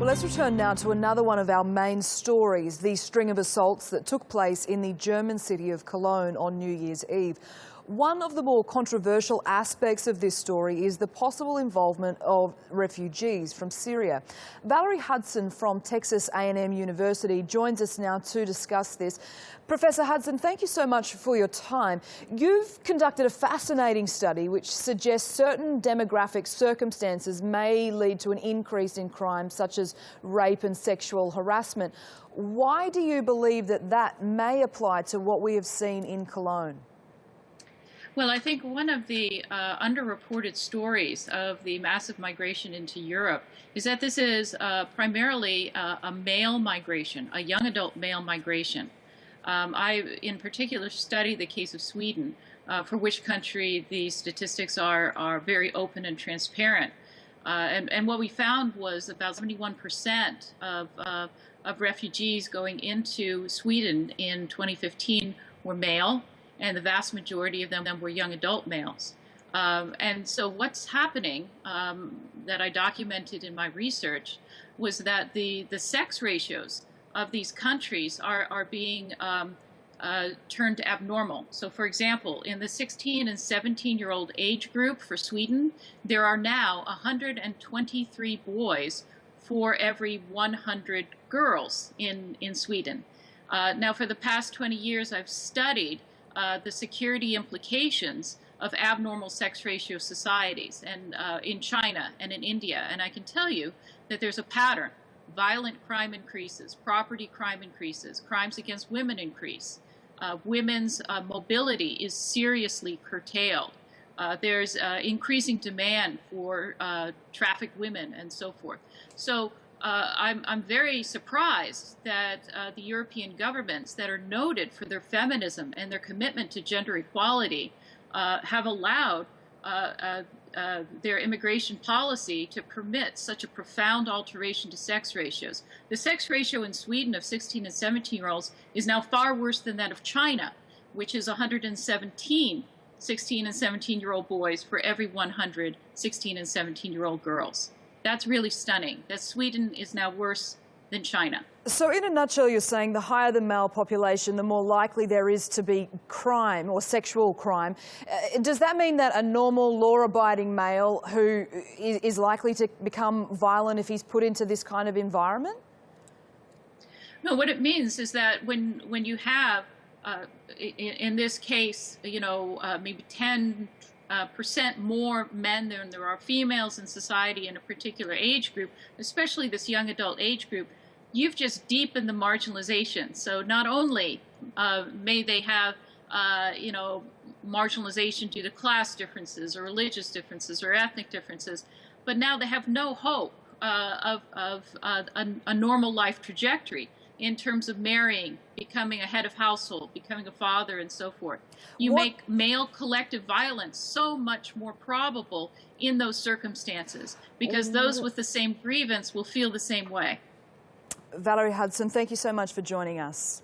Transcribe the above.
Well, let's return now to another one of our main stories, the string of assaults that took place in the German city of Cologne on New Year's Eve. One of the more controversial aspects of this story is the possible involvement of refugees from Syria. Valerie Hudson from Texas A&M University joins us now to discuss this. Professor Hudson, thank you so much for your time. You've conducted a fascinating study which suggests certain demographic circumstances may lead to an increase in crimes such as rape and sexual harassment. Why do you believe that that may apply to what we have seen in Cologne? Well, I think one of the underreported stories of the massive migration into Europe is that this is primarily a male migration, a young adult male migration. I, in particular, studied the case of Sweden, for which country the statistics are very open and transparent. And what we found was about 71% of refugees going into Sweden in 2015 were male, and the vast majority of them were young adult males. And so what's happening that I documented in my research was that the sex ratios of these countries are being turned abnormal. So for example, in the 16 and 17-year-old age group for Sweden, there are now 123 boys for every 100 girls in Sweden. Now for the past 20 years I've studied the security implications of abnormal sex ratio societies and in China and in India. And I can tell you that there's a pattern. Violent crime increases, property crime increases, crimes against women increase. Women's mobility is seriously curtailed. There's increasing demand for trafficked women and so forth. So I'm very surprised that the European governments that are noted for their feminism and their commitment to gender equality have allowed their immigration policy to permit such a profound alteration to sex ratios. The sex ratio in Sweden of 16 and 17-year-olds is now far worse than that of China, which is 117 16 and 17-year-old boys for every 100 16 and 17-year-old girls. That's really stunning, that Sweden is now worse than China. So in a nutshell, you're saying the higher the male population, the more likely there is to be crime or sexual crime. Does that mean that a normal law-abiding male who is likely to become violent if he's put into this kind of environment? No, what it means is that when you have, in this case, maybe 10% more men than there are females in society in a particular age group, especially this young adult age group, you've just deepened the marginalization. So not only may they have, marginalization due to class differences or religious differences or ethnic differences, but now they have no hope of a normal life trajectory in terms of marrying, becoming a head of household, becoming a father, and so forth. You make male collective violence so much more probable in those circumstances because those with the same grievance will feel the same way. Valerie Hudson, thank you so much for joining us.